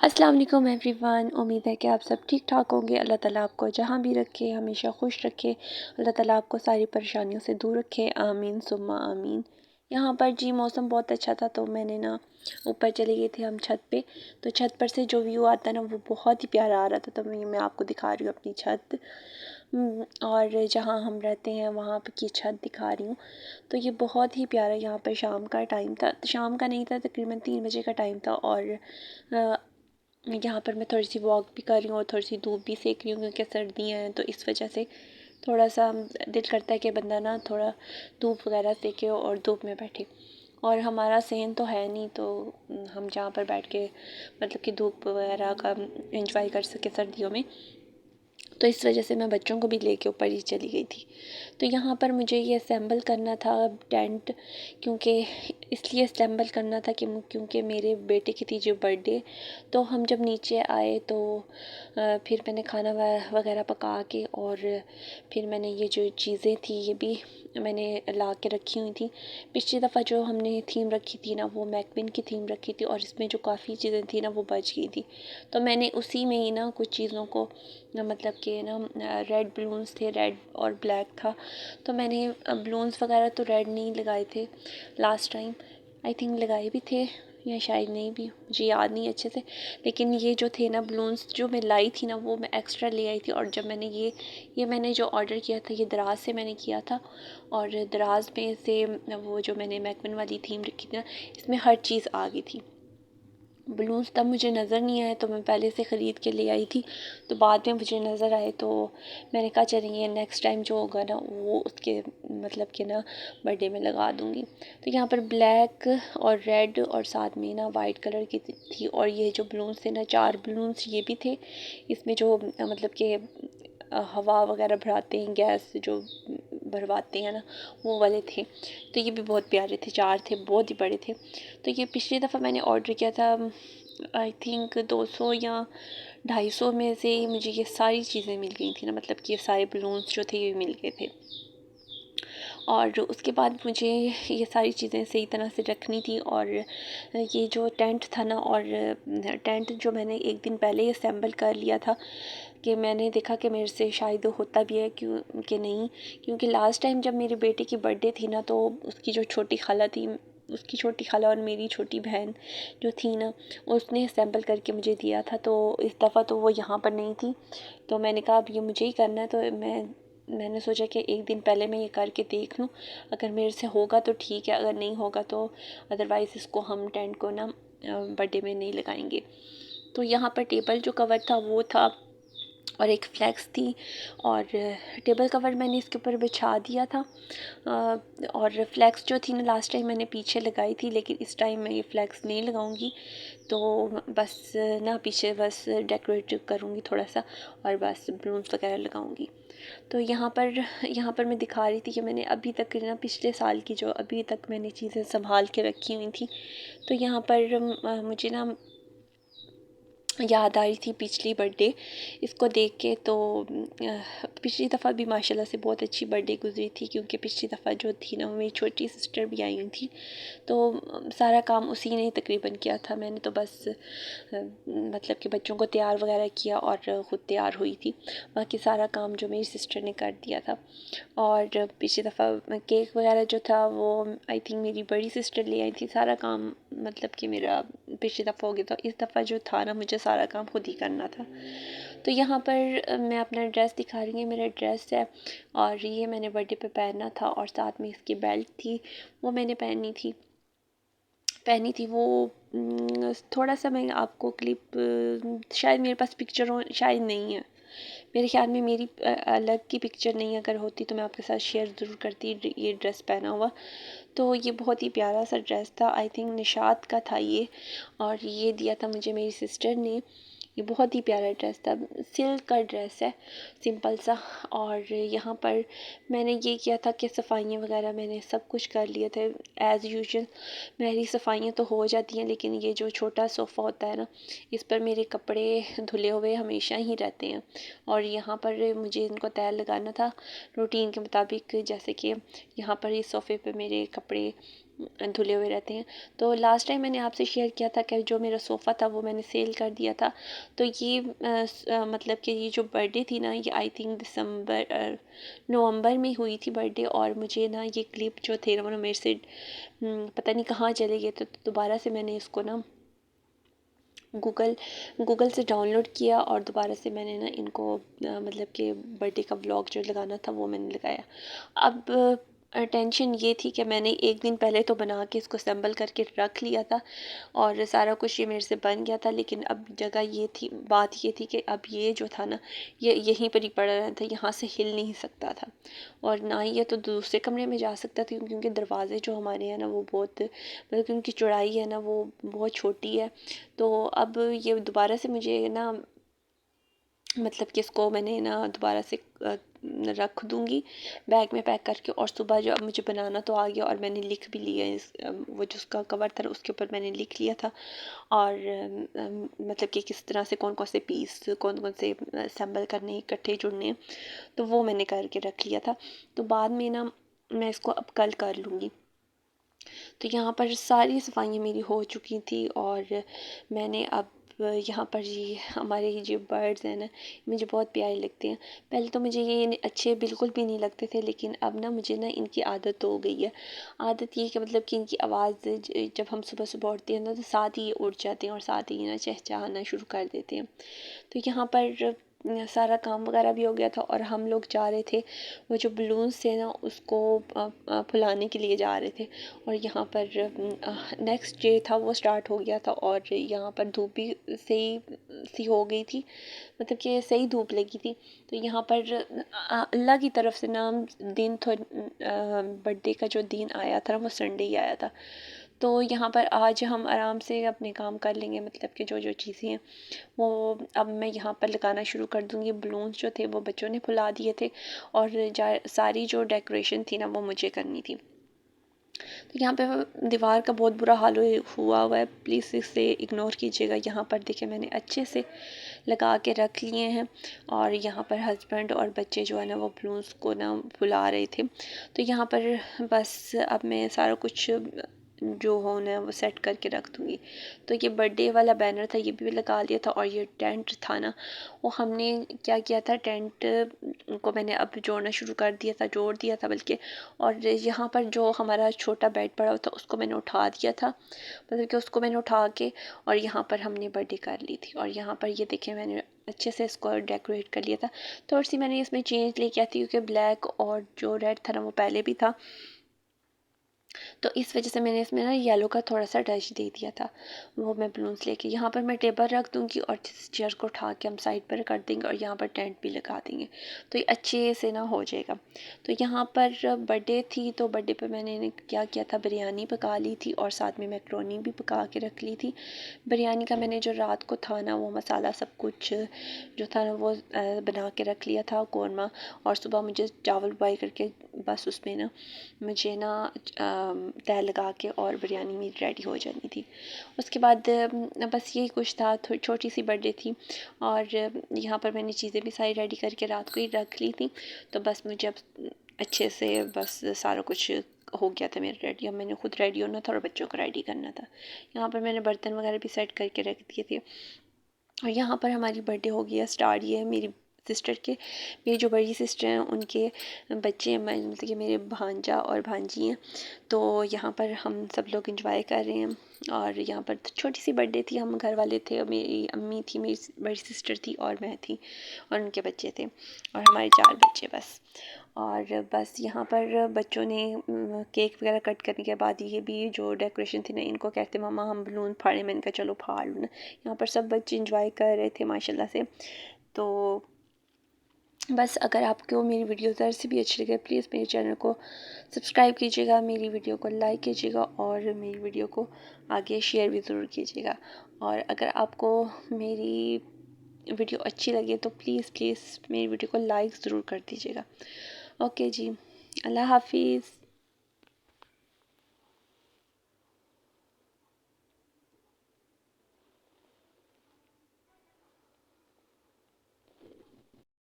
अस्सलाम वालेकुम एवरीवन। उम्मीद है कि आप सब ठीक ठाक होंगे। अल्लाह ताला आपको जहाँ भी रखे हमेशा खुश रखे। अल्लाह ताला आपको सारी परेशानियों से दूर रखे। आमीन सुम्मा आमीन। यहाँ पर जी मौसम बहुत अच्छा था तो मैंने ना ऊपर चले गए थे हम छत पे। तो छत पर से जो व्यू आता है ना वो बहुत ही प्यारा आ रहा था। तो मैं आपको दिखा रही हूँ अपनी छत। और जहाँ हम रहते हैं वहाँ पे की छत दिखा रही हूँ। तो ये बहुत ही प्यारा यहाँ पर शाम का टाइम था, शाम का नहीं था, तकरीबन 3 बजे का टाइम था। और यहाँ पर मैं थोड़ी सी वॉक भी कर रही हूँ और थोड़ी सी धूप भी सेक रही हूँ क्योंकि सर्दियाँ हैं। तो इस वजह से थोड़ा सा दिल करता है कि बंदा ना थोड़ा धूप वगैरह सेके और धूप में बैठे। और हमारा सेहन तो है नहीं तो हम जहाँ पर बैठ के मतलब कि धूप वगैरह का एंजॉय कर सके सर्दियों में। तो इस वजह से मैं बच्चों को भी लेके ऊपर ही चली गई थी। तो यहाँ पर मुझे ये असेंबल करना था टेंट, क्योंकि इसलिए असेंबल करना था कि क्योंकि मेरे बेटे की थी जो बर्थडे। तो हम जब नीचे आए तो फिर मैंने खाना वगैरह पका के और फिर मैंने ये जो चीज़ें थी ये भी मैंने ला के रखी हुई थी। पिछली दफ़ा जो हमने थीम रखी थी ना वो मैकविन की थीम रखी थी और इसमें जो काफ़ी चीज़ें थी ना वो बच गई थी। तो मैंने उसी में ही ना कुछ चीज़ों को मतलब कि ना रेड बलून्स थे, रेड और ब्लैक था। तो मैंने बलून्स वगैरह तो रेड नहीं लगाए थे लास्ट टाइम, आई थिंक लगाए भी थे या शायद नहीं भी, मुझे याद नहीं अच्छे से। लेकिन ये जो थे ना बलून्स जो मैं लाई थी ना वो मैं एक्स्ट्रा ले आई थी। और जब मैंने ये मैंने जो ऑर्डर किया था ये दराज से मैंने किया था। और दराज में से वो जो मैंने मैकविन वाली थीम रखी थी ना इसमें हर चीज़ आ गई थी। बलून्स तब मुझे नज़र नहीं आए तो मैं पहले से ख़रीद के ले आई थी। तो बाद में मुझे नज़र आए तो मैंने कहा चलिए नेक्स्ट टाइम जो होगा ना वो उसके मतलब कि ना बर्थडे में लगा दूँगी। तो यहाँ पर ब्लैक और रेड और साथ में ना वाइट कलर की थी। और ये जो बलून्स थे ना 4 बलून्स ये भी थे। इसमें जो मतलब कि हवा वगैरह भराते हैं, गैस जो भरवाते हैं ना वो वाले थे। तो ये भी बहुत प्यारे थे, 4 थे, बहुत ही बड़े थे। तो ये पिछली दफ़ा मैंने ऑर्डर किया था आई थिंक 200 या 250 में से ही मुझे ये सारी चीज़ें मिल गई थी ना, मतलब कि ये सारे बलून्स जो थे ये मिल गए थे। और उसके बाद मुझे ये सारी चीज़ें सही तरह से रखनी थी। और ये जो टेंट था ना, और टेंट जो मैंने एक दिन पहले ही असेंबल कर लिया था कि मैंने देखा कि मेरे से शायद होता भी है क्यों कि नहीं। क्योंकि लास्ट टाइम जब मेरे बेटे की बर्थडे थी ना तो उसकी जो छोटी खाला थी, उसकी छोटी खाला और मेरी छोटी बहन जो थी ना उसने असेंबल करके मुझे दिया था। तो इस दफ़ा तो वो यहाँ पर नहीं थी तो मैंने कहा अब ये मुझे ही करना है। तो मैंने सोचा कि एक दिन पहले मैं ये करके देख लूँ, अगर मेरे से होगा तो ठीक है, अगर नहीं होगा तो अदरवाइज़ इसको हम टेंट को ना बर्थडे में नहीं लगाएंगे। तो यहाँ पर टेबल जो कवर था वो था और एक फ्लैक्स थी। और टेबल कवर मैंने इसके ऊपर बिछा दिया था। और फ्लैक्स जो थी ना लास्ट टाइम मैंने पीछे लगाई थी, लेकिन इस टाइम मैं ये फ्लैक्स नहीं लगाऊंगी। तो बस ना पीछे बस डेकोरेट करूँगी थोड़ा सा और बस बलून्स वगैरह लगाऊंगी। तो यहाँ पर मैं दिखा रही थी कि मैंने अभी तक ना पिछले साल की जो अभी तक मैंने चीज़ें संभाल के रखी हुई थी। तो यहाँ पर मुझे ना याद आ रही थी पिछली बर्थडे इसको देख के। तो पिछली दफ़ा भी माशाल्लाह से बहुत अच्छी बर्थडे गुजरी थी, क्योंकि पिछली दफ़ा जो थी ना मेरी छोटी सिस्टर भी आई हुई थी। तो सारा काम उसी ने तकरीबन किया था, मैंने तो बस मतलब कि बच्चों को तैयार वगैरह किया और ख़ुद तैयार हुई थी। बाकी सारा काम जो मेरी सिस्टर ने कर दिया था। और पिछली दफ़ा केक वगैरह जो था वो आई थिंक मेरी बड़ी सिस्टर ले आई थी। सारा काम मतलब कि मेरा पिछली दफ़ा हो गया था, इस दफ़ा जो था ना मुझे सारा काम खुद ही करना था। तो यहाँ पर मैं अपना ड्रेस दिखा रही हूँ, मेरा ड्रेस है और ये मैंने बर्थडे पे पहना था। और साथ में इसकी बेल्ट थी वो मैंने पहनी थी वो थोड़ा सा मैं आपको क्लिप शायद मेरे पास पिक्चर हो, शायद नहीं है, मेरे ख्याल में मेरी अलग की पिक्चर नहीं अगर होती तो मैं आपके साथ शेयर ज़रूर करती ये ड्रेस पहना हुआ। तो ये बहुत ही प्यारा सा ड्रेस था, आई थिंक निशात का था ये। और ये दिया था मुझे मेरी सिस्टर ने। ये बहुत ही प्यारा ड्रेस था, सिल्क का ड्रेस है सिंपल सा। और यहाँ पर मैंने ये किया था कि सफाइयाँ वगैरह मैंने सब कुछ कर लिए थे एज़ यूजुअल। मेरी सफाइयाँ तो हो जाती हैं, लेकिन ये जो छोटा सोफ़ा होता है ना इस पर मेरे कपड़े धुले हुए हमेशा ही रहते हैं। और यहाँ पर मुझे इनको तय लगाना था रूटीन के मुताबिक, जैसे कि यहाँ पर इस सोफ़े पे मेरे कपड़े धुले हुए रहते हैं। तो लास्ट टाइम मैंने आपसे शेयर किया था कि जो मेरा सोफ़ा था वो मैंने सेल कर दिया था। तो ये मतलब कि ये जो बर्थडे थी ना, ये आई थिंक नवंबर में हुई थी बर्थडे, और मुझे ना ये क्लिप जो थे ना वो मेरे से पता नहीं कहाँ चले गए। तो दोबारा से मैंने इसको ना गूगल से डाउनलोड किया और दोबारा से मैंने ना इनको मतलब कि बर्थडे का व्लॉग जो लगाना था वो मैंने लगाया। अब टेंशन ये थी कि मैंने एक दिन पहले तो बना के इसको असेंबल करके रख लिया था और सारा कुछ ये मेरे से बन गया था, लेकिन अब जगह ये थी, बात ये थी कि अब ये जो था ना ये यहीं पर ही पड़ा रहता था, यहाँ से हिल नहीं सकता था और ना ही ये तो दूसरे कमरे में जा सकता था, क्योंकि दरवाजे जो हमारे हैं ना वो बहुत मतलब कि उनकी चौड़ाई है ना वो बहुत छोटी है। तो अब ये दोबारा से मुझे ना मतलब कि इसको मैंने ना दोबारा से रख दूँगी बैग में पैक करके, और सुबह जो अब मुझे बनाना तो आ गया और मैंने लिख भी लिया वो जो उसका कवर था उसके ऊपर मैंने लिख लिया था। और मतलब कि किस तरह से कौन कौन से पीस कौन कौन से असेंबल करने इकट्ठे जुड़ने, तो वो मैंने करके रख लिया था। तो बाद में ना मैं इसको अब कल कर लूँगी। तो यहाँ पर सारी सफाइयाँ मेरी हो चुकी थी और मैंने अब यहाँ पर ये हमारे ये जो बर्ड्स हैं ना मुझे बहुत प्यारे लगते हैं। पहले तो मुझे ये अच्छे बिल्कुल भी नहीं लगते थे, लेकिन अब ना मुझे ना इनकी आदत हो गई है। आदत ये कि मतलब कि इनकी आवाज़ जब हम सुबह सुबह उठते हैं ना तो साथ ही ये उठ जाते हैं और साथ ही ना चहचहाना शुरू कर देते हैं। तो यहाँ पर सारा काम वगैरह भी हो गया था और हम लोग जा रहे थे वो जो बलून्स थे ना उसको फुलाने के लिए जा रहे थे। और यहाँ पर नेक्स्ट डे था वो स्टार्ट हो गया था और यहाँ पर धूप भी सही सी हो गई थी, मतलब कि सही धूप लगी थी। तो यहाँ पर अल्लाह की तरफ से ना दिन तो बर्थडे का जो दिन आया था वो संडे ही आया था। तो यहाँ पर आज हम आराम से अपने काम कर लेंगे, मतलब कि जो जो चीज़ें हैं वो अब मैं यहाँ पर लगाना शुरू कर दूँगी। बलून्स जो थे वो बच्चों ने फुला दिए थे और सारी जो डेकोरेशन थी ना वो मुझे करनी थी। तो यहाँ पे दीवार का बहुत बुरा हाल हुआ हुआ है, प्लीज़ इसे इग्नोर कीजिएगा। यहाँ पर देखिए मैंने अच्छे से लगा के रख लिए हैं और यहाँ पर हस्बैंड और बच्चे जो है ना वो बलून्स को ना फुला रहे थे। तो यहाँ पर बस अब मैं सारा कुछ जो हो ना वो सेट करके रख दूँगी। तो ये बर्थडे वाला बैनर था ये भी लगा लिया था और ये टेंट था ना वो हमने क्या किया था, टेंट को मैंने अब जोड़ना शुरू कर दिया था, जोड़ दिया था बल्कि। और यहाँ पर जो हमारा छोटा बेड पड़ा हुआ था उसको मैंने उठा दिया था, मतलब कि उसको मैंने उठा के और यहाँ पर हमने बर्थडे कर ली थी। और यहाँ पर ये देखिए मैंने अच्छे से इसको डेकोरेट कर लिया था। थोड़ी सी मैंने इसमें चेंज लेके आती क्योंकि ब्लैक और जो रेड था ना वो पहले भी था, तो इस वजह से मैंने इसमें ना येलो का थोड़ा सा टच दे दिया था। वो मैं बलून्स लेके यहाँ पर मैं टेबल रख दूँगी और चेयर को उठा के हम साइड पर कर देंगे और यहाँ पर टेंट भी लगा देंगे, तो ये अच्छे से ना हो जाएगा। तो यहाँ पर बर्थडे थी तो बर्थडे पर मैंने क्या किया था, बिरयानी पका ली थी और साथ में मैक्रोनी भी पका के रख ली थी। बिरयानी का मैंने जो रात को था ना वो मसाला सब कुछ जो था ना वो बना के रख लिया था कौरमा, और सुबह मुझे चावल बॉयल करके बस उसमें ना मुझे ना तह लगा के और बिरयानी मेरी रेडी हो जानी थी। उसके बाद बस यही कुछ था, थोड़ी छोटी सी बर्थडे थी और यहाँ पर मैंने चीज़ें भी सारी रेडी करके रात को ही रख ली थी। तो बस मुझे अब अच्छे से बस सारा कुछ हो गया था मेरा रेडी। अब मैंने खुद रेडी होना था और बच्चों को रेडी करना था। यहाँ पर मैंने बर्तन वगैरह भी सेट करके रख दिए थे और यहाँ पर हमारी बर्थडे हो गया स्टार्ट। ये है मेरी सिस्टर के, मेरी जो बड़ी सिस्टर हैं उनके बच्चे हैं, मतलब कि मेरे भांजा और भांजी हैं। तो यहाँ पर हम सब लोग इंजॉय कर रहे हैं और यहाँ पर छोटी सी बर्थडे थी, हम घर वाले थे, मेरी अम्मी थी, मेरी बड़ी सिस्टर थी और मैं थी और उनके बच्चे थे और हमारे 4 बच्चे बस। और बस यहाँ पर बच्चों ने केक वगैरह कट करने के बाद ये भी जो डेकोरेशन थी ना इनको कहते मम्मा हम बलून फाड़े, मैंने कहा चलो फाड़ लो ना। यहाँ पर सब बच्चे इंजॉय कर रहे थे माशाल्लाह से। तो बस अगर आपको मेरी वीडियो ज़रा से भी अच्छी लगे प्लीज़ मेरे चैनल को सब्सक्राइब कीजिएगा, मेरी वीडियो को लाइक कीजिएगा और मेरी वीडियो को आगे शेयर भी ज़रूर कीजिएगा। और अगर आपको मेरी वीडियो अच्छी लगे तो प्लीज़ प्लीज़ मेरी वीडियो को लाइक ज़रूर कर दीजिएगा। ओके जी, अल्लाह हाफिज़।